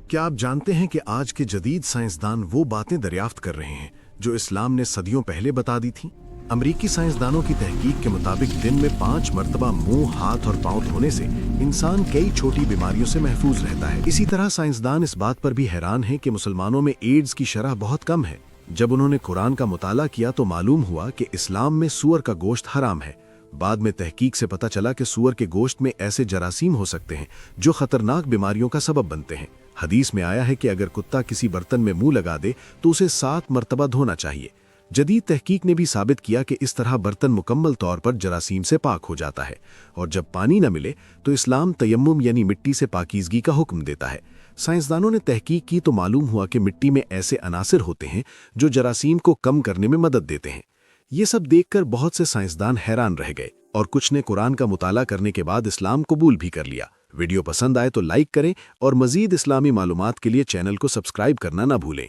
क्या आप जानते हैं कि आज के जदीद साइंसदान वो बातें दरियाफ्त कर रहे हैं जो इस्लाम ने सदियों पहले बता दी थीं? अमरीकी साइंसदानों की तहकीक के मुताबिक दिन में 5 मरतबा मुंह, हाथ और पांव धोने से इंसान कई छोटी बीमारियों से महफूज रहता है। इसी तरह साइंसदान इस बात पर भी हैरान हैं कि मुसलमानों में एड्स की शरह बहुत कम है। जब उन्होंने कुरान का मुताला किया तो मालूम हुआ कि इस्लाम में सूअर का गोश्त हराम है। बाद में तहकीक से पता चला कि सूअर के गोश्त में ऐसे जरासीम हो सकते हैं जो खतरनाक बीमारियों का सबब बनते हैं। हदीस में आया है कि अगर कुत्ता किसी बर्तन में मुंह लगा दे तो उसे 7 मरतबा धोना चाहिए। जदीद तहकीक ने भी साबित किया कि इस तरह बर्तन मुकम्मल तौर पर जरासीम से पाक हो जाता है। और जब पानी न मिले तो इस्लाम तयम्मुम यानी मिट्टी से पाकीज़गी का हुक्म देता है। साइंसदानों ने तहकीक की तो मालूम हुआ कि मिट्टी में ऐसे अनासिर होते हैं जो जरासीम को कम करने में मदद देते हैं। ये सब देखकर बहुत से साइंसदान हैरान रह गए और कुछ ने कुरान का मुताला करने के बाद इस्लाम कबूल भी कर लिया। वीडियो पसंद आए तो लाइक करें और मज़ीद इस्लामी मालूमात के लिए चैनल को सब्सक्राइब करना ना भूलें।